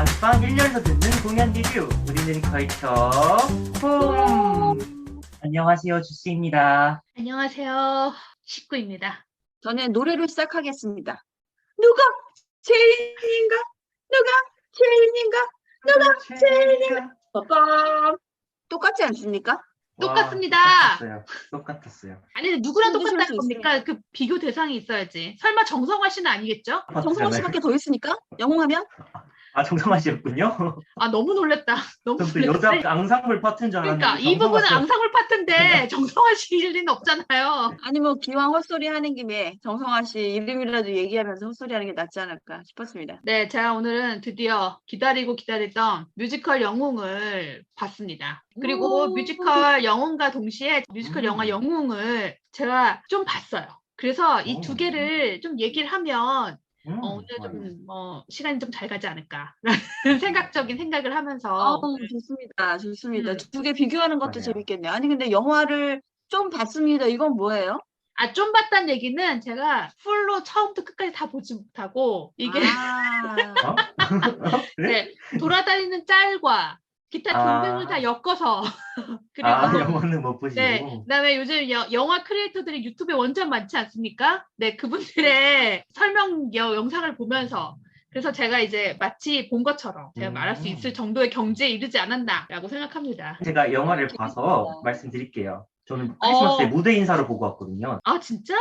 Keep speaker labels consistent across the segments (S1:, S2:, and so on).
S1: 안방 1년에서 듣는 공연 리뷰 우리는 걸쳐 홈. 안녕하세요, 주씨입니다.
S2: 안녕하세요. 식구입니다.
S3: 저는 노래로 시작하겠습니다. 누가 제일인가? 누가 제일인가? 누가 제일인가? 빠밤. 똑같지 않습니까?
S2: 똑같습니다.
S1: 똑같았어요.
S2: 아니, 근데 누구랑
S3: 손짓을
S2: 똑같다는
S3: 수
S2: 겁니까?
S3: 있습니다.
S2: 그 비교 대상이 있어야지. 설마 정성화 씨는 아니겠죠?
S3: 정성호 씨밖에 더 있으니까 영웅하면
S1: 아, 정성화 씨였군요.
S2: 아, 너무 놀랬다. 너무
S1: 저도 여자
S2: 놀랬어.
S1: 앙상블 파트인 줄 알았는데.
S2: 그러니까 이 부분은 앙상블 파트인데 정성화 씨일 리는 없잖아요.
S3: 아니 뭐 기왕 헛소리 하는 김에 정성화 씨 이름이라도 얘기하면서 헛소리하는 게 낫지 않을까 싶었습니다.
S2: 네, 제가 오늘은 드디어 기다리고 기다리던 뮤지컬 영웅을 봤습니다. 그리고 뮤지컬 영웅과 동시에 뮤지컬 영화 영웅을 제가 좀 봤어요. 그래서 이 두 개를 좀 얘기를 하면 오늘 좀 시간이 좀 잘 가지 않을까 라는 생각적인 생각을 하면서
S3: 좋습니다. 좋습니다. 두 개 비교하는 것도 재밌겠네요. 아니 근데 영화를 좀 봤습니다. 이건 뭐예요?
S2: 아, 좀 봤다는 얘기는 제가 풀로 처음부터 끝까지 다 보지 못하고 이게 네, 돌아다니는 짤과 기타 등등을 다 엮어서 그리고
S1: 영화는 못 보시고.
S2: 네, 그다음에 요즘 영화 크리에이터들이 유튜브에 원전 많지 않습니까? 네, 그분들의 설명 영상을 보면서 그래서 제가 이제 마치 본 것처럼 제가 말할 수 있을 정도의 경지에 이르지 않았나라고 생각합니다.
S1: 제가 영화를 봐서 말씀드릴게요. 저는 크리스마스에 무대 인사를 보고 왔거든요.
S2: 아, 진짜?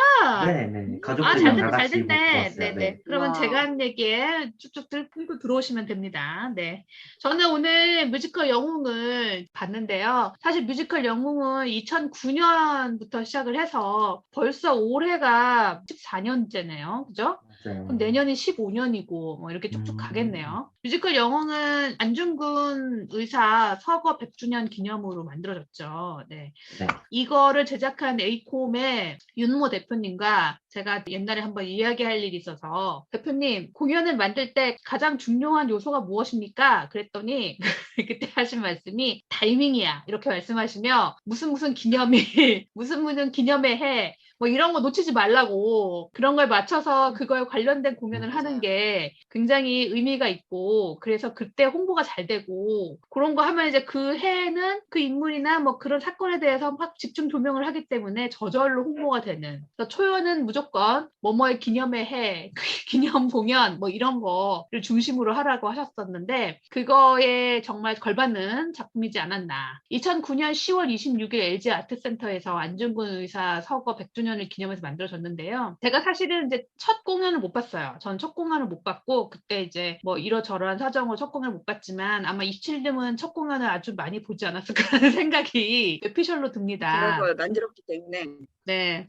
S1: 네네.
S2: 아,
S1: 가족들이랑 다
S2: 잘
S1: 같이 보고
S2: 됐네.
S1: 왔어요.
S2: 네네.
S1: 네.
S2: 그러면
S3: 와.
S2: 제가 한 얘기에 쭉쭉 끌고 들어오시면 됩니다. 네. 저는 오늘 뮤지컬 영웅을 봤는데요. 사실 뮤지컬 영웅은 2009년부터 시작을 해서 벌써 올해가 14년째네요. 그죠? 그럼 내년이 15년이고 뭐 이렇게 쭉쭉 가겠네요. 뮤지컬 영웅은 안중근 의사 서거 100주년 기념으로 만들어졌죠. 네.
S1: 네.
S2: 이거를 제작한 에이콤의 윤모 대표님과 제가 옛날에 한번 이야기할 일이 있어서 대표님 공연을 만들 때 가장 중요한 요소가 무엇입니까? 그랬더니 그때 하신 말씀이 타이밍이야 이렇게 말씀하시며 무슨 기념일 무슨 기념회 해 뭐 이런 거 놓치지 말라고 그런 걸 맞춰서 그거에 관련된 공연을 하는 게 굉장히 의미가 있고 그래서 그때 홍보가 잘 되고 그런 거 하면 이제 그 해에는 그 인물이나 뭐 그런 사건에 대해서 확 집중 조명을 하기 때문에 저절로 홍보가 되는 그래서 초연은 무조건 뭐뭐의 기념회 해 기념 공연 뭐 이런 거를 중심으로 하라고 하셨었는데 그거에 정말 걸맞는 작품이지 않았나. 2009년 10월 26일 LG 아트센터에서 안중근 의사 서거 100주년을 기념해서 만들어졌는데요. 제가 사실은 이제 첫 공연을 못 봤어요. 전 첫 공연을 못 봤고 그때 이제 뭐 이러저러한 사정으로 첫 공연을 못 봤지만 아마 27님은 첫 공연을 아주 많이 보지 않았을까라는 생각이 뇌피셜로 듭니다.
S3: 그걸 만들었기 때문에.
S2: 네.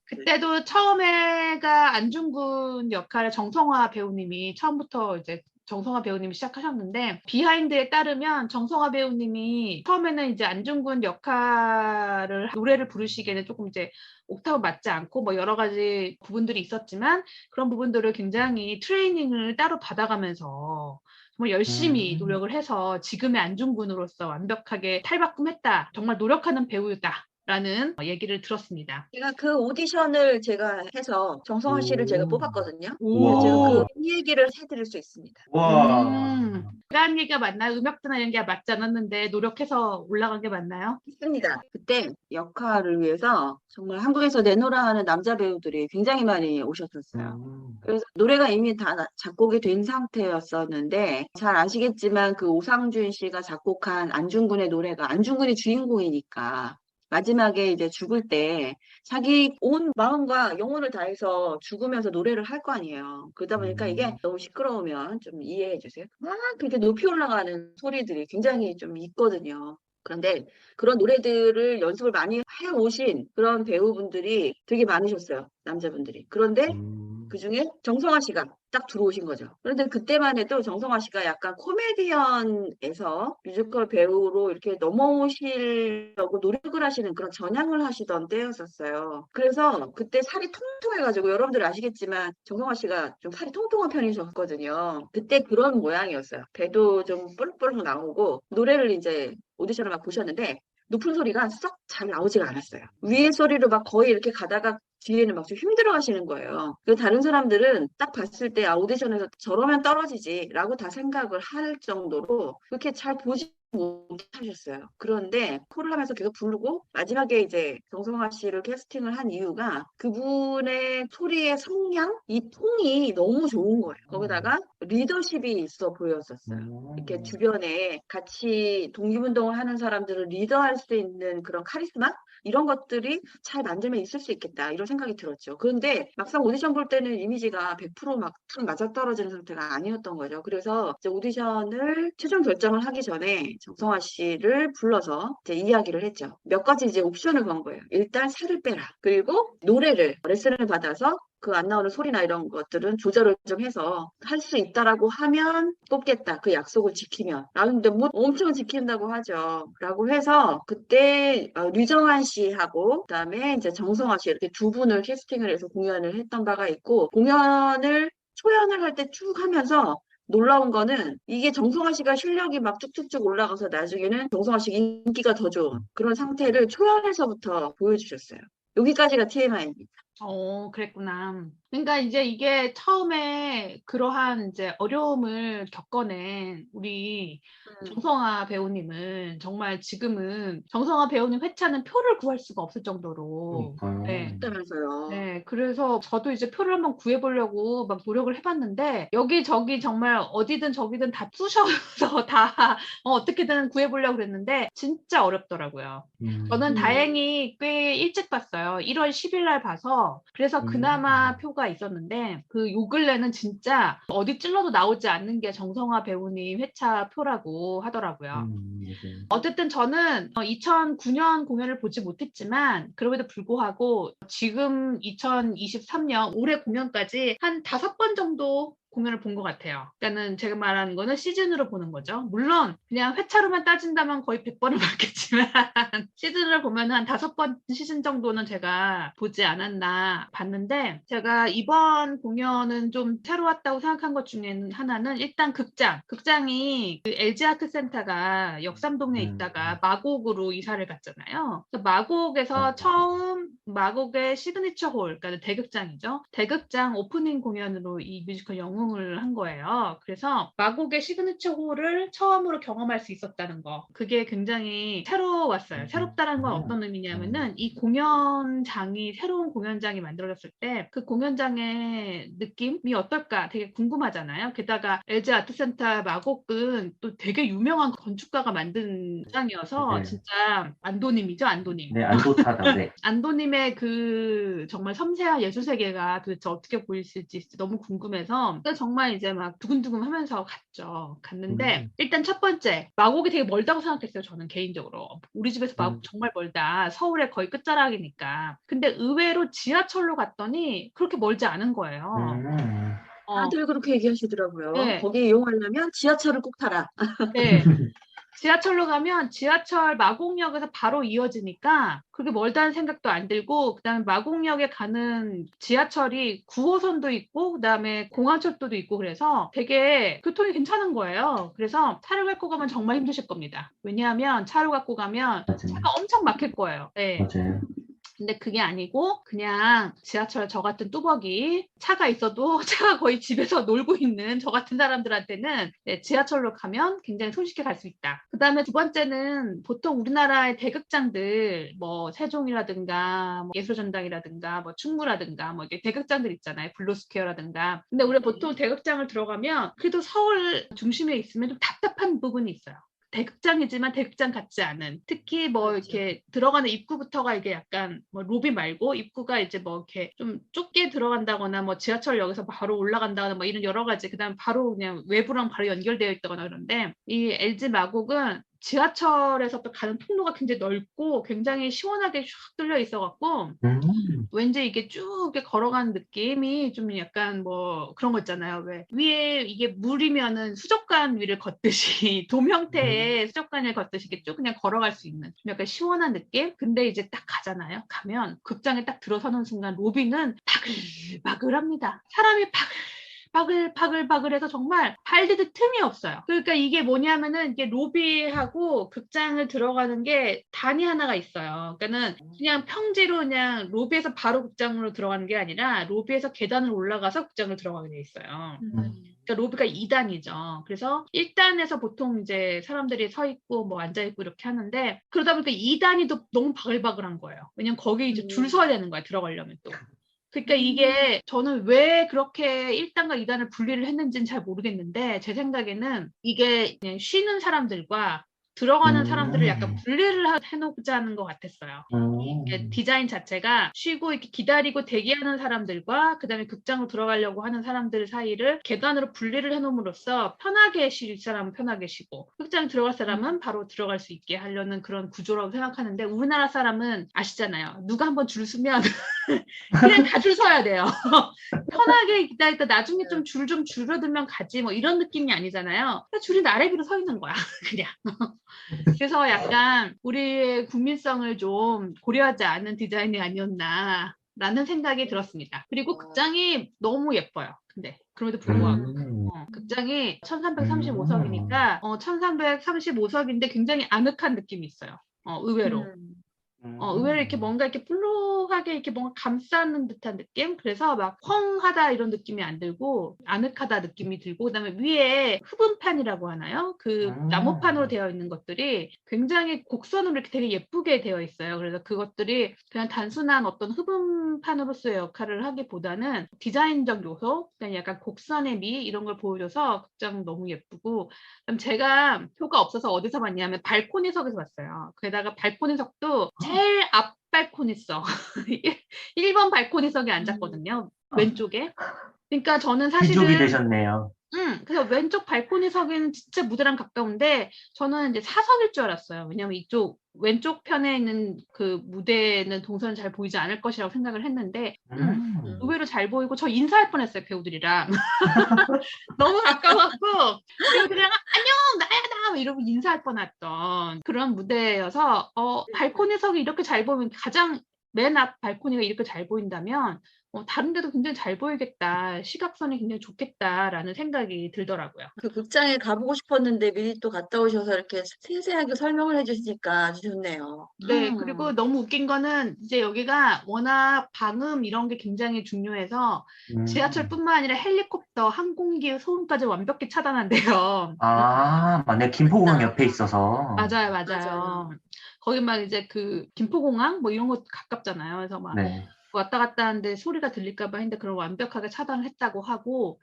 S2: 그때도 처음에가 안중근 역할의 정성화 배우님이 처음부터 이제 정성화 배우님이 시작하셨는데 비하인드에 따르면 정성화 배우님이 처음에는 이제 안중근 역할을 노래를 부르시기에는 조금 이제 옥타브 맞지 않고 뭐 여러 가지 부분들이 있었지만 그런 부분들을 굉장히 트레이닝을 따로 받아가면서 정말 열심히 노력을 해서 지금의 안중근으로서 완벽하게 탈바꿈했다. 정말 노력하는 배우다. 라는 얘기를 들었습니다.
S3: 제가 그 오디션을 제가 해서 정성화 씨를 제가 뽑았거든요.
S1: 우와.
S3: 제가 그 얘기를 해드릴 수 있습니다.
S1: 와.
S2: 제가 한 얘기가 맞나요? 음역대나 이런 게 맞지 않았는데 노력해서 올라간 게 맞나요?
S3: 있습니다. 그때 역할을 위해서 정말 한국에서 내노라 하는 남자 배우들이 굉장히 많이 오셨었어요. 그래서 노래가 이미 다 작곡이 된 상태였었는데 잘 아시겠지만 그 오상준 씨가 작곡한 안중근의 노래가 안중근이 주인공이니까 마지막에 이제 죽을 때 자기 온 마음과 영혼을 다해서 죽으면서 노래를 할 거 아니에요. 그러다 보니까 이게 너무 시끄러우면 좀 이해해 주세요. 막 그렇게 높이 올라가는 소리들이 굉장히 좀 있거든요. 그런데 그런 노래들을 연습을 많이 해오신 그런 배우분들이 되게 많으셨어요. 남자분들이. 그런데 그중에 정성화 씨가 딱 들어오신 거죠. 그런데 그때만 해도 정성화 씨가 약간 코미디언에서 뮤지컬 배우로 이렇게 넘어오시려고 노력을 하시는 그런 전향을 하시던 때였었어요. 그래서 그때 살이 통통해가지고 여러분들 아시겠지만 정성화 씨가 좀 살이 통통한 편이셨거든요. 그때 그런 모양이었어요. 배도 좀 뿔뿔 나오고 노래를 이제 오디션을 막 보셨는데 높은 소리가 썩 잘 나오지가 않았어요. 위에 소리로 막 거의 이렇게 가다가 뒤에는 막 좀 힘들어 하시는 거예요. 그리고 다른 사람들은 딱 봤을 때, 아, 오디션에서 저러면 떨어지지라고 다 생각을 할 정도로 그렇게 잘 보지 못하셨어요. 그런데 콜을 하면서 계속 부르고 마지막에 이제 정성화 씨를 캐스팅을 한 이유가 그분의 소리의 성량, 이 톤이 너무 좋은 거예요. 거기다가 리더십이 있어 보였었어요. 이렇게 주변에 같이 독립운동을 하는 사람들을 리더할 수 있는 그런 카리스마? 이런 것들이 잘 만들면 있을 수 있겠다 이런 생각이 들었죠. 그런데 막상 오디션 볼 때는 이미지가 100%막 탁 맞아떨어지는 상태가 아니었던 거죠. 그래서 이제 오디션을 최종 결정을 하기 전에 정성화 씨를 불러서 이제 이야기를 했죠. 몇 가지 이제 옵션을 건 거예요. 일단 살을 빼라. 그리고 노래를 레슨을 받아서 그 안 나오는 소리나 이런 것들은 조절을 좀 해서 할 수 있다라고 하면 뽑겠다. 그 약속을 지키면. 라는데 뭐 엄청 지킨다고 하죠. 라고 해서 그때 류정한 씨하고 그다음에 이제 정성화 씨 이렇게 두 분을 캐스팅을 해서 공연을 했던 바가 있고 공연을 초연을 할 때 쭉 하면서 놀라운 거는 이게 정성화 씨가 실력이 막 쭉쭉쭉 올라가서 나중에는 정성화 씨 인기가 더 좋은 그런 상태를 초연에서부터 보여주셨어요. 여기까지가 TMI입니다.
S2: 그랬구나. 그러니까 이제 이게 처음에 그러한 이제 어려움을 겪어낸 우리 정성화 배우님은 정말 지금은 정성화 배우님 회차는 표를 구할 수가 없을 정도로 네.
S3: 했다면서요.
S2: 네, 그래서 저도 이제 표를 한번 구해보려고 막 노력을 해봤는데 여기저기 정말 어디든 저기든 다 쑤셔서 다 어떻게든 구해보려고 그랬는데 진짜 어렵더라고요. 저는 다행히 꽤 일찍 봤어요. 1월 10일 날 봐서 그래서 그나마 표가 있었는데 그 요 근래는 진짜 어디 찔러도 나오지 않는 게 정성화 배우님 회차 표라고 하더라고요. 어쨌든 저는 2009년 공연을 보지 못했지만 그럼에도 불구하고 지금 2023년 올해 공연까지 한 5번 정도 공연을 본 것 같아요. 그러니까는 제가 말하는 거는 시즌으로 보는 거죠. 물론 그냥 회차로만 따진다면 거의 100번을 봤겠지만 시즌으로 보면 한 5번 시즌 정도는 제가 보지 않았나 봤는데 제가 이번 공연은 좀 새로웠다고 생각한 것 중에 하나는 일단 극장이 그 LG 아트센터가 역삼동에 있다가 마곡으로 이사를 갔잖아요. 그래서 마곡에서 처음 마곡의 시그니처 홀, 그러니까 대극장이죠. 대극장 오프닝 공연으로 이 뮤지컬 영웅을 한 거예요. 그래서 마곡의 시그니처 홀을 처음으로 경험할 수 있었다는 거. 그게 굉장히 새로웠어요. 새롭다는 건 어떤 의미냐면은 이 공연장이 새로운 공연장이 만들어졌을 때 그 공연장의 느낌이 어떨까 되게 궁금하잖아요. 게다가 LG 아트센터 마곡은 또 되게 유명한 건축가가 만든 장이어서 진짜 안도님이죠, 안도님.
S1: 네, 안도타다. 네.
S2: 안도님의 그 정말 섬세한 예술 세계가 도대체 어떻게 보일지 너무 궁금해서 정말 이제 막 두근두근 하면서 갔는데 일단 첫 번째 마곡이 되게 멀다고 생각했어요. 저는 개인적으로 우리 집에서 마곡 정말 멀다. 서울의 거의 끝자락이니까. 근데 의외로 지하철로 갔더니 그렇게 멀지 않은 거예요.
S3: 다들 그렇게 얘기하시더라고요.
S2: 네.
S3: 거기 이용하려면 지하철을 꼭 타라.
S2: 네. 지하철로 가면 지하철 마곡역에서 바로 이어지니까 그게 멀다는 생각도 안 들고 그다음에 마곡역에 가는 지하철이 9호선도 있고 그다음에 공항철도도 있고 그래서 되게 교통이 괜찮은 거예요. 그래서 차를 갖고 가면 정말 힘드실 겁니다. 왜냐하면 차를 갖고 가면 차가 엄청 막힐 거예요. 네.
S1: 맞아요.
S2: 근데 그게 아니고 그냥 지하철 저 같은 뚜벅이 차가 있어도 차가 거의 집에서 놀고 있는 저 같은 사람들한테는 네, 지하철로 가면 굉장히 손쉽게 갈 수 있다. 그 다음에 두 번째는 보통 우리나라의 대극장들 뭐 세종이라든가 뭐 예술전당이라든가 뭐 충무라든가 뭐 이게 대극장들 있잖아요. 블루스퀘어라든가. 근데 우리가 보통 대극장을 들어가면 그래도 서울 중심에 있으면 좀 답답한 부분이 있어요. 대극장이지만 대극장 같지 않은 특히 뭐
S3: 그렇죠.
S2: 이렇게 들어가는 입구부터가 이게 약간 뭐 로비 말고 입구가 이제 뭐 이렇게 좀 좁게 들어간다거나 뭐 지하철역에서 바로 올라간다거나 뭐 이런 여러 가지 그다음 바로 그냥 외부랑 바로 연결되어 있다거나 그런데 이 LG 마곡은 지하철에서 또 가는 통로가 굉장히 넓고 굉장히 시원하게 슉 뚫려 있어갖고 왠지 이게 쭉 이렇게 걸어가는 느낌이 좀 약간 뭐 그런 거 있잖아요. 왜 위에 이게 물이면은 수족관 위를 걷듯이 돔 형태의 수족관을 걷듯이 이렇게 쭉 그냥 걸어갈 수 있는 좀 약간 시원한 느낌? 근데 이제 딱 가잖아요. 가면 극장에 딱 들어서는 순간 로비는 바글바글합니다. 사람이 바글바글바글해서 정말 발디딜 틈이 없어요. 그러니까 이게 뭐냐면은 이게 로비하고 극장을 들어가는 게 단이 하나가 있어요. 그러니까는 그냥 평지로 그냥 로비에서 바로 극장으로 들어가는 게 아니라 로비에서 계단을 올라가서 극장을 들어가게 돼 있어요. 그러니까 로비가 2단이죠. 그래서 1단에서 보통 이제 사람들이 서 있고 뭐 앉아 있고 이렇게 하는데 그러다 보니까 2단이 너무 바글바글한 거예요. 왜냐면 거기 이제 줄 서야 되는 거야, 들어가려면 또. 그러니까 이게 저는 왜 그렇게 1단과 2단을 분리를 했는지는 잘 모르겠는데 제 생각에는 이게 그냥 쉬는 사람들과 들어가는 사람들을 약간 분리를 해놓자 하는 것 같았어요. 이게 디자인 자체가 쉬고 이렇게 기다리고 대기하는 사람들과 그다음에 극장으로 들어가려고 하는 사람들 사이를 계단으로 분리를 해놓음으로써 편하게 쉴 사람은 편하게 쉬고 극장 들어갈 사람은 바로 들어갈 수 있게 하려는 그런 구조라고 생각하는데 우리나라 사람은 아시잖아요. 누가 한번 줄 서면 그냥 다 줄 서야 돼요. 편하게 기다리다 나중에 좀 줄 좀 줄어들면 가지 뭐 이런 느낌이 아니잖아요. 줄이 나래비로 서 있는 거야. 그냥. 그래서 약간 우리의 국민성을 좀 고려하지 않은 디자인이 아니었나라는 생각이 들었습니다. 그리고 극장이 너무 예뻐요. 근데 그럼에도 불구하고 극장이 1335석이니까 1335석인데 굉장히 아늑한 느낌이 있어요. 의외로. 의외로 이렇게 뭔가 이렇게 플로하게 이렇게 뭔가 감싸는 듯한 느낌? 그래서 막 펑하다 이런 느낌이 안 들고 아늑하다 느낌이 들고 그다음에 위에 흡음판이라고 하나요? 그 나무판으로 되어 있는 것들이 굉장히 곡선으로 이렇게 되게 예쁘게 되어 있어요. 그래서 그것들이 그냥 단순한 어떤 흡음판으로서의 역할을 하기보다는 디자인적 요소, 그냥 약간 곡선의 미 이런 걸 보여줘서 극장 너무 예쁘고 그럼 제가 표가 없어서 어디서 봤냐면 발코니석에서 봤어요. 게다가 발코니석도 제일 앞 발코니석 1번 발코니석에 앉았거든요. 왼쪽에. 그러니까 저는
S1: 귀족이
S2: 사실은
S1: 되셨네요.
S2: 그래서 왼쪽 발코니석에는 진짜 무대랑 가까운데 저는 이제 사석일 줄 알았어요. 왜냐면 이쪽 왼쪽 편에 있는 그 무대는 동선은 잘 보이지 않을 것이라고 생각을 했는데 의외로 잘 보이고 저 인사할 뻔했어요. 배우들이랑. 너무 가까워갖고 배우들이랑 안녕 나야 나 이러고 인사할 뻔했던 그런 무대여서 발코니석이 이렇게 잘 보이면 가장 맨 앞 발코니가 이렇게 잘 보인다면 다른 데도 굉장히 잘 보이겠다. 시각선이 굉장히 좋겠다라는 생각이 들더라고요.
S3: 그 극장에 가보고 싶었는데 미리 또 갔다 오셔서 이렇게 세세하게 설명을 해주시니까 아주 좋네요.
S2: 네, 그리고 너무 웃긴 거는 이제 여기가 워낙 방음 이런 게 굉장히 중요해서 지하철뿐만 아니라 헬리콥터, 항공기 소음까지 완벽히 차단한대요.
S1: 맞네. 김포공항 옆에 있어서.
S2: 맞아요.
S3: 맞아요.
S2: 거기 막 이제 그 김포공항 뭐 이런 거 가깝잖아요. 그래서 막
S1: 네.
S2: 왔다 갔다 하는데 소리가 들릴까 봐 했는데 그걸 완벽하게 차단을 했다고 하고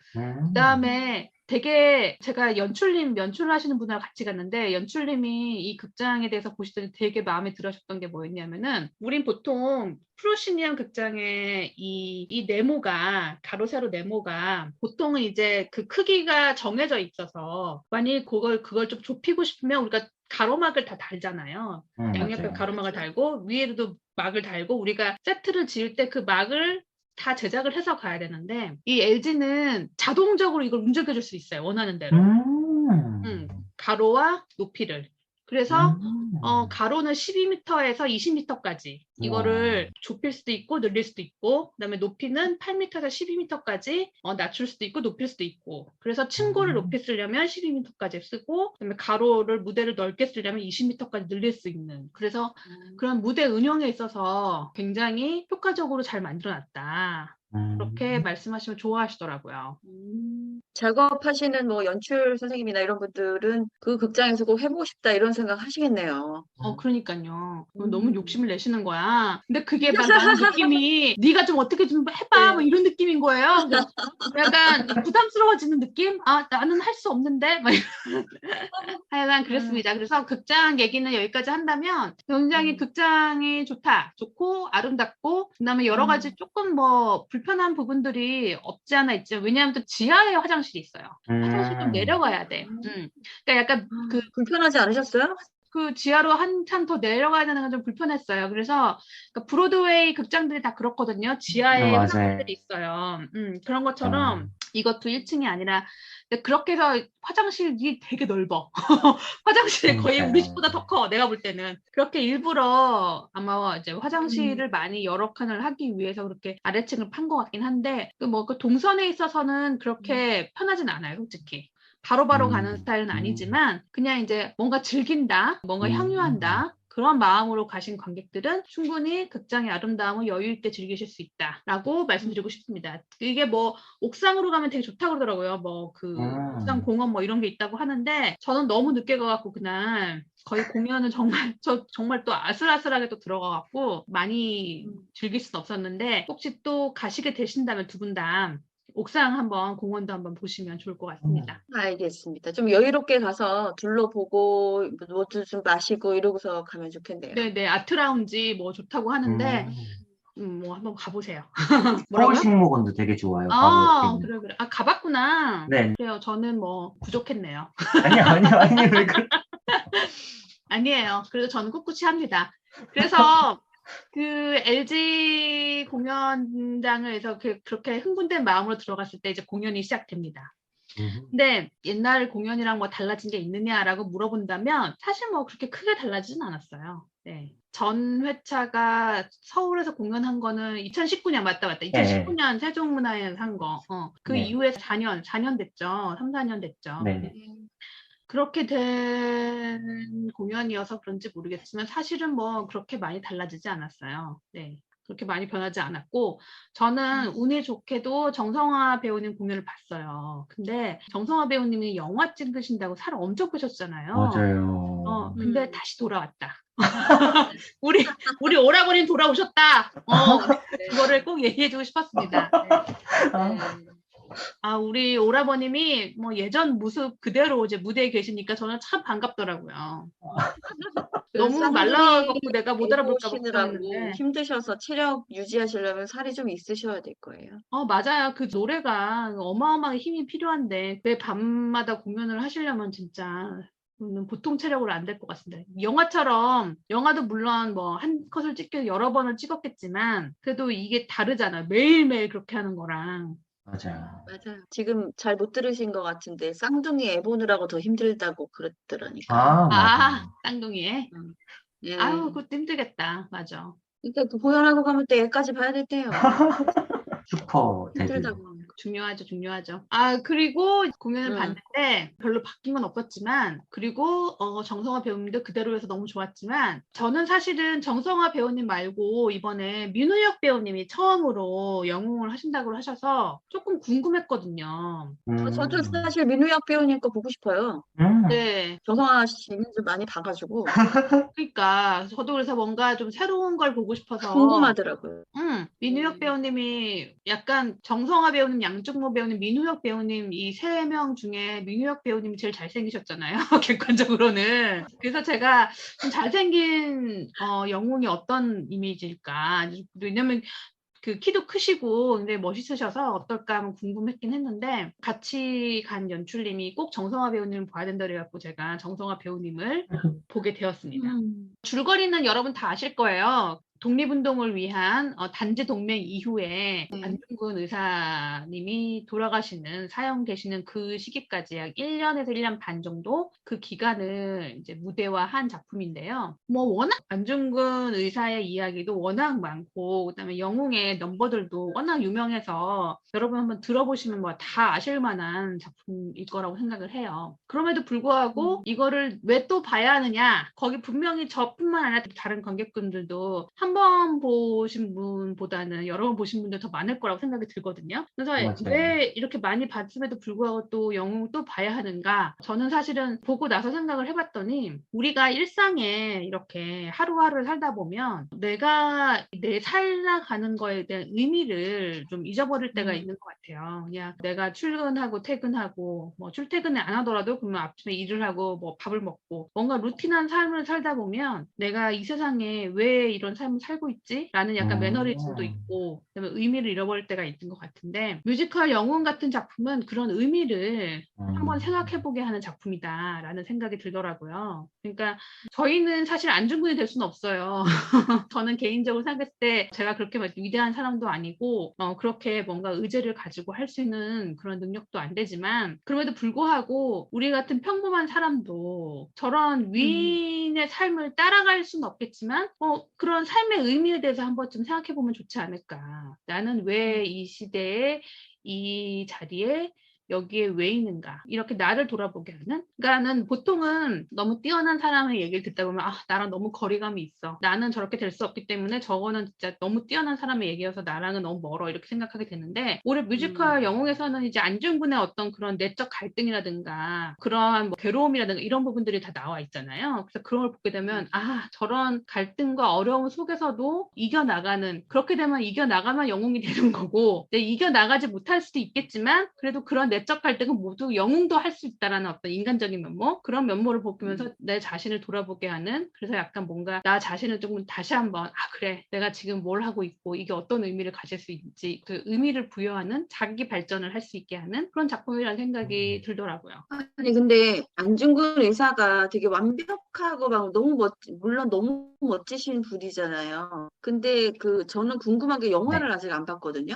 S2: 그다음에 되게 제가 연출을 하시는 분이랑 같이 갔는데 연출님이 이 극장에 대해서 보시더니 되게 마음에 들으셨던 게 뭐였냐면은 우린 보통 프로시니엄 극장의 이 네모가 가로 세로 네모가 보통은 이제 그 크기가 정해져 있어서 만약 그걸 좀 좁히고 싶으면 우리가 가로막을 다 달잖아요. 양옆에
S1: 맞아요.
S2: 가로막을 달고 위에도 막을 달고 우리가 세트를 지을 때 그 막을 다 제작을 해서 가야 되는데 이 LG는 자동적으로 이걸 움직여줄 수 있어요. 원하는 대로. 가로와 높이를. 그래서 가로는 12m에서 20m까지 이거를 좁힐 수도 있고 늘릴 수도 있고 그다음에 높이는 8m에서 12m까지 낮출 수도 있고 높일 수도 있고 그래서 층고를 높이 쓰려면 12m까지 쓰고 그다음에 가로를 무대를 넓게 쓰려면 20m까지 늘릴 수 있는 그래서 그런 무대 운영에 있어서 굉장히 효과적으로 잘 만들어놨다. 그렇게 말씀하시면 좋아하시더라고요.
S3: 작업하시는 뭐 연출 선생님이나 이런 분들은 그 극장에서 꼭 해보고 싶다 이런 생각 하시겠네요.
S2: 그러니까요. 너무 욕심을 내시는 거야. 근데 그게 막 나는 느낌이 네가 좀 어떻게 좀 해봐 뭐 이런 느낌인 거예요. 약간 부담스러워지는 느낌? 나는 할 수 없는데? 막 하여간 그랬습니다. 그래서 극장 얘기는 여기까지 한다면 굉장히 극장이 좋고 아름답고 그다음에 여러 가지 조금 뭐 불편한 부분들이 없지 않아 있죠. 왜냐하면 또 지하에 화장실이 있어요. 화장실 좀 내려가야 돼. 그러니까 약간
S3: 불편하지 않으셨어요?
S2: 그 지하로 한참 더 내려가야 되는 건 좀 불편했어요. 그래서 브로드웨이 극장들이 다 그렇거든요. 지하에 화장실들이 있어요. 그런 것처럼 이것도 1층이 아니라 근데 그렇게 해서 화장실이 되게 넓어. 화장실이 거의 우리 집보다 더 커. 내가 볼 때는. 그렇게 일부러 아마 이제 화장실을 많이 여러 칸을 하기 위해서 그렇게 아래층을 판 것 같긴 한데 그 동선에 있어서는 그렇게 편하진 않아요, 솔직히. 바로바로 가는 스타일은 아니지만 그냥 이제 뭔가 즐긴다, 뭔가 향유한다. 그런 마음으로 가신 관객들은 충분히 극장의 아름다움을 여유 있게 즐기실 수 있다라고 말씀드리고 싶습니다. 이게 뭐 옥상으로 가면 되게 좋다고 그러더라고요. 뭐 그 옥상 공원 뭐 이런 게 있다고 하는데 저는 너무 늦게 가갖고 그날 거의 공연은 정말 또 아슬아슬하게 또 들어가갖고 많이 즐길 수는 없었는데 혹시 또 가시게 되신다면 두 분 다 옥상 한번 공원도 한번 보시면 좋을 것 같습니다.
S3: 알겠습니다. 좀 여유롭게 가서 둘러보고 뭐도 좀 마시고 이러고서 가면 좋겠네요.
S2: 네네, 아트라운지 뭐 좋다고 하는데 뭐 한번 가보세요.
S1: 서울식물원도 되게 좋아요.
S2: 그래. 아, 가봤구나.
S1: 네.
S2: 그래요. 저는 뭐 부족했네요.
S1: 아니요. 왜
S2: 아니에요. 그래도 저는 꿋꿋이 합니다. 그래서 그 LG 공연장에서 그렇게 흥분된 마음으로 들어갔을 때 이제 공연이 시작됩니다. 근데 옛날 공연이랑 뭐 달라진 게 있느냐라고 물어본다면 사실 뭐 그렇게 크게 달라지진 않았어요. 네. 전 회차가 서울에서 공연한 거는 2019년 맞다. 2019년 세종문화회에서 한 거. 그 이후에 4년 됐죠. 3, 4년 됐죠.
S1: 네.
S2: 그렇게 된 공연이어서 그런지 모르겠지만 사실은 뭐 그렇게 많이 달라지지 않았어요. 네. 그렇게 많이 변하지 않았고 저는 운이 좋게도 정성화 배우님 공연을 봤어요. 근데 정성화 배우님이 영화 찍으신다고 살 엄청 끄셨잖아요.
S1: 맞아요.
S2: 근데 다시 돌아왔다. 우리 오라버님 돌아오셨다. 그거를 꼭 얘기해주고 싶었습니다. 네. 우리 오라버님이 뭐 예전 모습 그대로 이제 무대에 계시니까 저는 참 반갑더라고요. 너무 말라갖고 내가 못 알아볼까
S3: 걱정했는데 힘드셔서 체력 유지하시려면 살이 좀 있으셔야 될 거예요.
S2: 맞아요. 그 노래가 어마어마하게 힘이 필요한데 매 밤마다 공연을 하시려면 진짜 보통 체력으로 안 될 것 같습니다. 영화도 물론 뭐 한 컷을 여러 번을 찍었겠지만 그래도 이게 다르잖아요. 매일매일 그렇게 하는 거랑.
S1: 맞아요.
S3: 지금 잘 못 들으신 것 같은데 쌍둥이 애 보느라고 더 힘들다고 그랬더라니까.
S1: 맞아요.
S2: 쌍둥이에?
S3: 예.
S2: 아유, 그것도 힘들겠다. 맞아.
S3: 그러니까 그 공연하고 가면 또 애까지 봐야 됐대요.
S1: 슈퍼 데뷔.
S3: 힘들다고.
S2: 중요하죠. 그리고 공연을 봤는데 별로 바뀐 건 없었지만 그리고 정성화 배우님도 그대로 해서 너무 좋았지만 저는 사실은 정성화 배우님 말고 이번에 민우혁 배우님이 처음으로 영웅을 하신다고 하셔서 조금 궁금했거든요.
S3: 저도 사실 민우혁 배우님 거 보고 싶어요.
S2: 네.
S3: 정성화 씨는 좀 많이 봐가지고.
S2: 그러니까 저도 그래서 뭔가 좀 새로운 걸 보고 싶어서
S3: 궁금하더라고요.
S2: 민우혁 배우님이 약간 정성화 배우님, 양준모 배우님, 민우혁 배우님 이 세 명 중에 민우혁 배우님이 제일 잘생기셨잖아요. 객관적으로는. 그래서 제가 좀 잘생긴 영웅이 어떤 이미지일까. 왜냐면 그 키도 크시고 근데 멋있으셔서 어떨까 하면 궁금했긴 했는데 같이 간 연출님이 꼭 정성화 배우님을 봐야 된다 그래갖고 제가 정성화 배우님을 보게 되었습니다. 줄거리는 여러분 다 아실 거예요. 독립운동을 위한 단지 동맹 이후에 안중근 의사님이 돌아가시는 사형 되시는 그 시기까지 약 1년에서 1년 반 정도 그 기간을 이제 무대화한 작품인데요. 뭐 워낙 안중근 의사의 이야기도 워낙 많고 그다음에 영웅의 넘버들도 워낙 유명해서 여러분 한번 들어보시면 뭐 다 아실 만한 작품일 거라고 생각을 해요. 그럼에도 불구하고 이거를 왜 또 봐야 하느냐? 거기 분명히 저뿐만 아니라 다른 관객분들도 한 번 보신 분보다는 여러 번 보신 분들 더 많을 거라고 생각이 들거든요. 그래서
S1: 맞아요.
S2: 왜 이렇게 많이 봤음에도 불구하고 또 영웅을 또 봐야 하는가? 저는 사실은 보고 나서 생각을 해봤더니 우리가 일상에 이렇게 하루하루를 살다 보면 내가 내 살아가는 거에 대한 의미를 좀 잊어버릴 때가 있는 것 같아요. 그냥 내가 출근하고 퇴근하고 뭐 출퇴근을 안 하더라도 그러면 아침에 일을 하고 뭐 밥을 먹고 뭔가 루틴한 삶을 살다 보면 내가 이 세상에 왜 이런 삶을 처럼 살고 있지? 라는 약간 매너리즘도 있고, 그다음에 의미를 잃어버릴 때가 있는 것 같은데, 뮤지컬 영웅 같은 작품은 그런 의미를 한번 생각해보게 하는 작품이다라는 생각이 들더라고요. 그러니까 저희는 사실 안중근이 될 수는 없어요. 저는 개인적으로 생각했을 때 제가 그렇게 막 위대한 사람도 아니고 그렇게 뭔가 의지를 가지고 할 수 있는 그런 능력도 안 되지만, 그럼에도 불구하고 우리 같은 평범한 사람도 저런 위인의 삶을 따라갈 수는 없겠지만 그런 삶의 의미에 대해서 한 번쯤 생각해보면 좋지 않을까. 나는 왜 이 시대에 이 자리에 여기에 왜 있는가, 이렇게 나를 돌아보게 하는. 그러니까는 보통은 너무 뛰어난 사람의 얘기를 듣다 보면 나랑 너무 거리감이 있어, 나는 저렇게 될 수 없기 때문에 저거는 진짜 너무 뛰어난 사람의 얘기여서 나랑은 너무 멀어, 이렇게 생각하게 되는데, 오히려 뮤지컬 영웅에서는 이제 안중근의 어떤 그런 내적 갈등이라든가 그러한 뭐 괴로움이라든가 이런 부분들이 다 나와 있잖아요. 그래서 그런 걸 보게 되면 저런 갈등과 어려움 속에서도 이겨나가는, 그렇게 되면 이겨나가면 영웅이 되는 거고, 이겨나가지 못할 수도 있겠지만 그래도 그런 내적 갈등은 모두 영웅도 할 수 있다라는 어떤 인간적인 면모, 그런 면모를 보면서 내 자신을 돌아보게 하는, 그래서 약간 뭔가 나 자신을 조금 다시 한번 그래, 내가 지금 뭘 하고 있고 이게 어떤 의미를 가질 수 있는지, 그 의미를 부여하는, 자기 발전을 할 수 있게 하는 그런 작품이라는 생각이 들더라고요.
S3: 아니, 근데 안중근 의사가 되게 완벽하고 막 물론 너무 멋지신 분이잖아요. 근데 저는 궁금한 게,
S1: 네.
S3: 영화를 아직 안 봤거든요.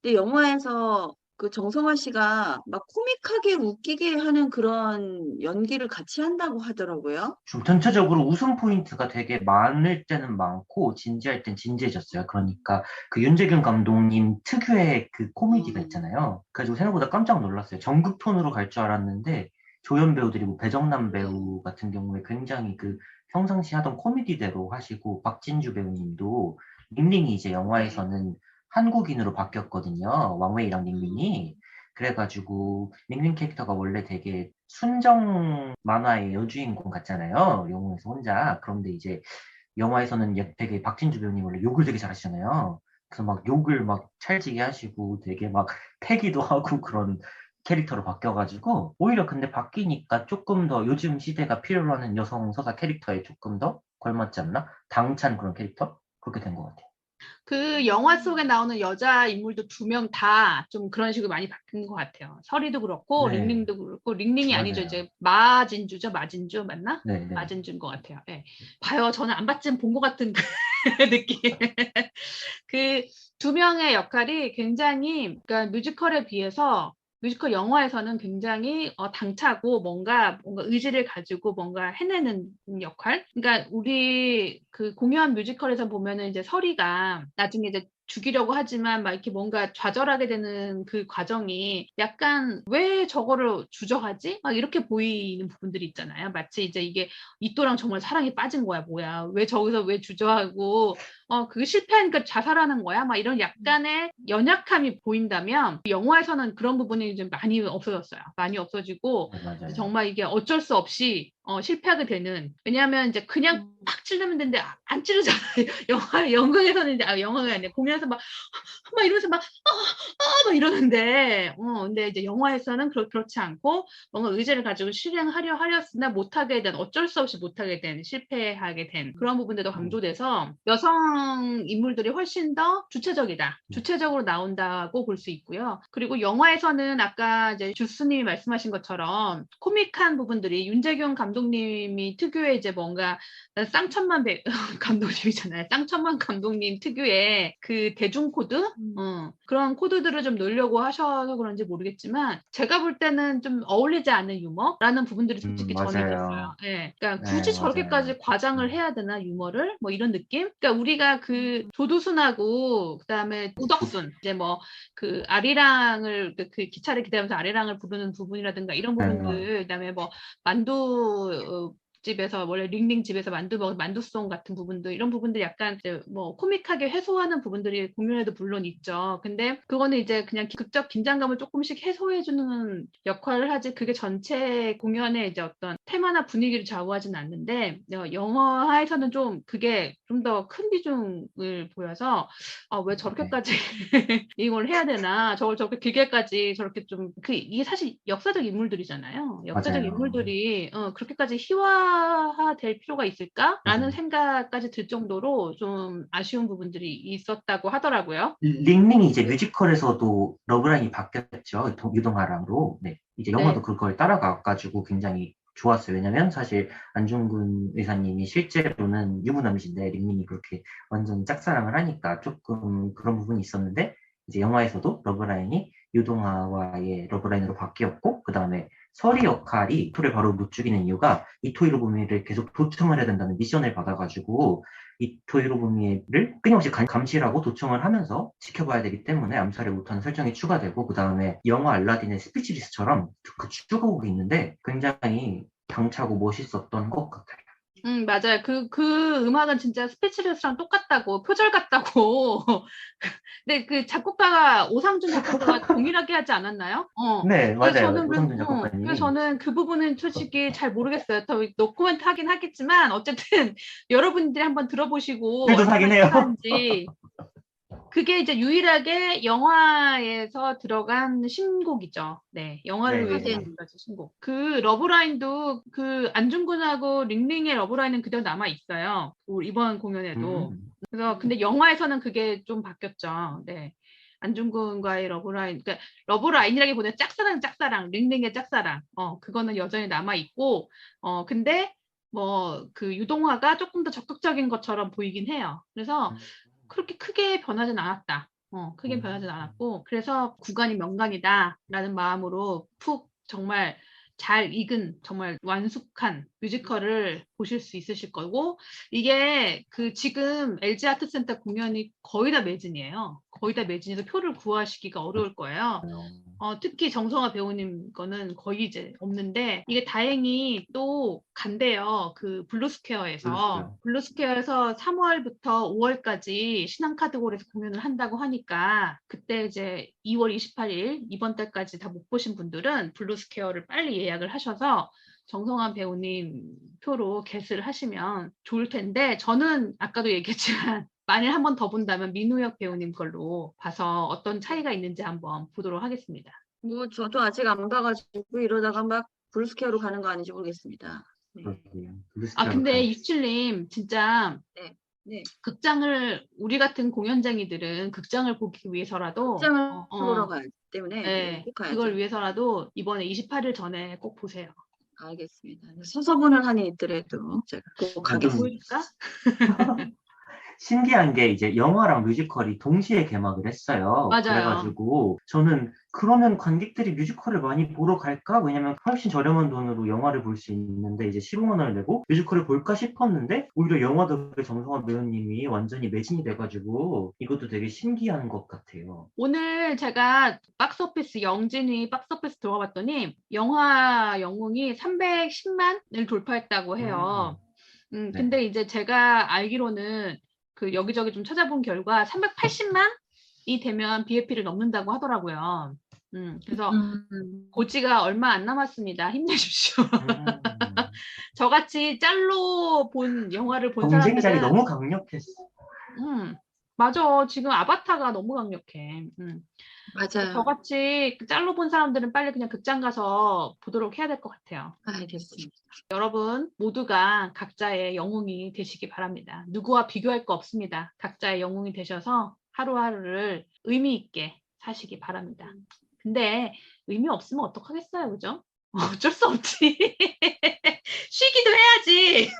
S3: 근데 영화에서 그 정성화 씨가 막 코믹하게 웃기게 하는 그런 연기를 같이 한다고 하더라고요.
S1: 좀 전체적으로 웃음 포인트가 되게 많을 때는 많고 진지할 땐 진지해졌어요. 그러니까 그 윤재균 감독님 특유의 그 코미디가 있잖아요. 그래가지고 생각보다 깜짝 놀랐어요. 전국 톤으로 갈 줄 알았는데 조연 배우들이 뭐 배정남 배우 같은 경우에 굉장히 그 평상시 하던 코미디대로 하시고, 박진주 배우님도 닝닝이 이제 영화에서는 한국인으로 바뀌었거든요. 왕웨이랑 닝닝이. 그래가지고 닝닝 캐릭터가 원래 되게 순정 만화의 여주인공 같잖아요. 영화에서 혼자. 그런데 이제 영화에서는 되게 박진주 배우님 원래 욕을 되게 잘하시잖아요. 그래서 막 욕을 막 찰지게 하시고 되게 막 패기도 하고 그런 캐릭터로 바뀌어가지고, 오히려 근데 바뀌니까 조금 더 요즘 시대가 필요로 하는 여성 서사 캐릭터에 조금 더 걸맞지 않나? 당찬 그런 캐릭터? 그렇게 된 것 같아요.
S2: 그 영화 속에 나오는 여자 인물도 2명 다 좀 그런 식으로 많이 바뀐 것 같아요. 설이도 그렇고
S1: 네,
S2: 링링도 그렇고, 링링이 아니죠,
S1: 맞아요.
S2: 이제 마진주죠. 마진주 맞나?
S1: 네, 네.
S2: 마진주인 것 같아요. 네. 봐요, 저는 안 봤지만 본 것 같은 그 느낌. 그 2명의 역할이 굉장히, 그러니까 뮤지컬에 비해서 뮤지컬 영화에서는 굉장히 당차고 뭔가 의지를 가지고 뭔가 해내는 역할. 그러니까 우리 그 공유한 뮤지컬에서 보면은 이제 설이가 나중에 이제 죽이려고 하지만 막 이렇게 뭔가 좌절하게 되는 그 과정이 약간 왜 저거를 주저하지? 막 이렇게 보이는 부분들이 있잖아요. 마치 이제 이게 이또랑 정말 사랑에 빠진 거야, 뭐야. 왜 저기서 왜 주저하고 그게 실패하니까 자살하는 거야? 막 이런 약간의 연약함이 보인다면, 영화에서는 그런 부분이 좀 많이 없어졌어요. 많이 없어지고,
S1: 네, 맞아요.
S2: 정말 이게 어쩔 수 없이 실패하게 되는. 왜냐하면 이제 그냥 팍 찌르면 되는데 안 찌르잖아요. 연극에서는 이제 영화가 아니라 공연에서 막 이러면서 막 이러는데, 근데 이제 영화에서는 그렇지 않고 뭔가 의지를 가지고 실행하려 하렸으나 못하게 된, 어쩔 수 없이 못하게 된, 실패하게 된 그런 부분들도 강조돼서 여성 인물들이 훨씬 더 주체적으로 나온다고 볼 수 있고요. 그리고 영화에서는 아까 이제 주스님이 말씀하신 것처럼 코믹한 부분들이, 윤재균 감독님이 특유의 이제 뭔가 쌍천만 감독님이잖아요. 쌍천만 감독님 특유의 그 대중 코드, 그런 코드들을 좀 넣으려고 하셔서 그런지 모르겠지만, 제가 볼 때는 좀 어울리지 않는 유머라는 부분들이 솔직히 저는 있었어요.
S1: 맞아요.
S2: 예. 그러니까
S1: 네,
S2: 굳이
S1: 맞아요.
S2: 저렇게까지 과장을 해야 되나, 유머를? 뭐 이런 느낌? 그러니까 우리가 그 조두순하고 그다음에 우덕순, 이제 뭐 그 아리랑을 그 기차를 기다리면서 아리랑을 부르는 부분이라든가 이런
S1: 네.
S2: 부분들, 그다음에 뭐 만두 집에서 원래 링링 집에서 만두송 같은 부분들, 이런 부분들 약간 이제 뭐 코믹하게 해소하는 부분들이 공연에도 물론 있죠. 근데 그거는 이제 그냥 극적 긴장감을 조금씩 해소해주는 역할을 하지, 그게 전체 공연의 이제 어떤 테마나 분위기를 좌우하지는 않는데, 영화에서는 좀 그게 좀 더 큰 비중을 보여서 왜 저렇게까지 이걸 해야 되나, 저걸 저렇게 길게까지 저렇게 좀, 이게 사실 역사적 인물들이잖아요. 역사적
S1: 맞아요.
S2: 인물들이 그렇게까지 희화 영화화될 필요가 있을까라는
S1: 맞아요.
S2: 생각까지 들 정도로 좀 아쉬운 부분들이 있었다고 하더라고요.
S1: 링링이 이제 뮤지컬에서도 러브라인이 바뀌었죠. 유동아랑으로. 네. 이제 영화도
S2: 네.
S1: 그걸 따라가가지고 굉장히 좋았어요. 왜냐면 사실 안중근 의사님이 실제로는 유부남이신데 링링이 그렇게 완전 짝사랑을 하니까 조금 그런 부분이 있었는데 이제 영화에서도 러브라인이 유동아와의 러브라인으로 바뀌었고 그 다음에 서리 역할이 이토를 바로 못 죽이는 이유가 이토 히로부미를 계속 도청을 해야 된다는 미션을 받아가지고 이토 히로부미를 끊임없이 감시하고 도청을 하면서 지켜봐야 되기 때문에 암살을 못하는 설정이 추가되고 그 다음에 영화 알라딘의 스피치리스처럼 그 추가곡이 있는데 굉장히 당차고 멋있었던 것 같아요.
S2: 맞아요. 그 음악은 진짜 스피치리스랑 똑같다고, 표절 같다고. 근데 그 작곡가가 오상준 작곡가가 동일하게 하지 않았나요?
S1: 네,
S2: 그래서
S1: 맞아요.
S2: 저는
S1: 오성준
S2: 그래서
S1: 작곡가님이.
S2: 저는 그 부분은 솔직히 잘 모르겠어요. 더 노코멘트 하긴 하겠지만 어쨌든 여러분들이 한번 들어보시고
S1: 글도
S2: 얼마나
S1: 사긴 해요.
S2: 유사한지. 그게 이제 유일하게 영화에서 들어간 신곡이죠. 네, 영화를
S1: 네.
S2: 위해서
S3: 하긴.
S2: 만들어진 신곡. 그 러브라인도 그 안중근하고 링링의 러브라인은 그대로 남아 있어요. 이번 공연에도. 그래서 근데 영화에서는 그게 좀 바뀌었죠. 네. 안중근과의 러브라인, 그러니까 러브라인이라기보다 짝사랑, 링링의 짝사랑. 그거는 여전히 남아 있고, 근데 뭐 그 유동화가 조금 더 적극적인 것처럼 보이긴 해요. 그래서 그렇게 크게 변하진 않았다. 크게 변하진 않았고, 그래서 구간이 명간이다라는 마음으로 푹 정말 잘 익은, 정말 완숙한 뮤지컬을 보실 수 있으실 거고, 이게 그 지금 LG 아트센터 공연이 거의 다 매진이에요. 거의 다 매진해서 표를 구하시기가 어려울 거예요. 특히 정성화 배우님 거는 거의 이제 없는데, 이게 다행히 또 간대요. 그 블루스퀘어에서 3월부터 5월까지 신한카드홀에서 공연을 한다고 하니까, 그때 이제 2월 28일 이번 달까지 다 못 보신 분들은 블루스퀘어를 빨리 예약을 하셔서 정성환 배우님 표로 겟을 하시면 좋을 텐데, 저는 아까도 얘기했지만 만일 한 번 더 본다면 민우혁 배우님 걸로 봐서 어떤 차이가 있는지 한번 보도록 하겠습니다.
S3: 뭐 저도 아직 안 봐가지고 이러다가 막 브루스케어로 가는 거 아닌지 모르겠습니다. 네.
S2: 근데 이수칠님 진짜
S3: 네.
S2: 극장을, 우리 같은 공연쟁이들은 극장을 보기 위해서라도
S3: 극장을 보러 가기 때문에
S2: 네,
S3: 꼭 가야죠.
S2: 그걸 위해서라도 이번에 28일 전에 꼭 보세요.
S3: 알겠습니다. 서서 보는 한이 있더라도 제가 꼭 가겠습니다.
S2: 보여줄까?
S1: 신기한 게 이제 영화랑 뮤지컬이 동시에 개막을 했어요.
S2: 맞아요.
S1: 그래가지고 저는 그러면 관객들이 뮤지컬을 많이 보러 갈까? 왜냐면 훨씬 저렴한 돈으로 영화를 볼 수 있는데 이제 15만 원을 내고 뮤지컬을 볼까 싶었는데 오히려 영화 덕에 정성화 배우님이 완전히 매진이 돼가지고 이것도 되게 신기한 것 같아요.
S2: 오늘 제가 박스오피스, 영진이 박스오피스 들어가 봤더니 영화 영웅이 310만을 돌파했다고 해요. 근데 이제 제가 알기로는 그 여기저기 좀 찾아본 결과 380만이 되면 BFP를 넘는다고 하더라고요. 그래서 고지가 얼마 안 남았습니다. 힘내십시오. 저같이 짤로 본 영화를 본
S1: 경쟁자리
S2: 사람들은
S1: 너무 강력했어.
S2: 맞아. 지금 아바타가 너무 강력해.
S3: 맞아요.
S2: 저같이 짤로 본 사람들은 빨리 그냥 극장 가서 보도록 해야 될 것 같아요.
S3: 알겠습니다.
S2: 여러분 모두가 각자의 영웅이 되시기 바랍니다. 누구와 비교할 거 없습니다. 각자의 영웅이 되셔서 하루하루를 의미 있게 사시기 바랍니다. 근데 의미 없으면 어떡하겠어요, 그죠? 어쩔 수 없지. 쉬기도 해야지.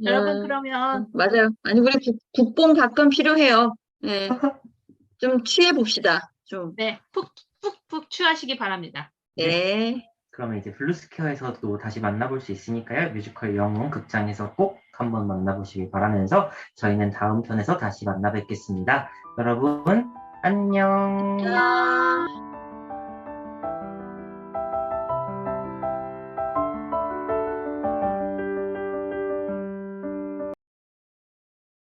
S2: 여러분 그러면
S3: 맞아요. 아니 우리 국뽕 가끔 필요해요. 네. 좀 취해 봅시다. 좀.
S2: 네, 푹푹 취하시기 바랍니다.
S3: 네.
S1: 그러면 이제 블루스퀘어에서도 다시 만나볼 수 있으니까요. 뮤지컬 영웅 극장에서 꼭 한번 만나보시길 바라면서 저희는 다음 편에서 다시 만나 뵙겠습니다. 여러분 안녕.
S3: 안녕.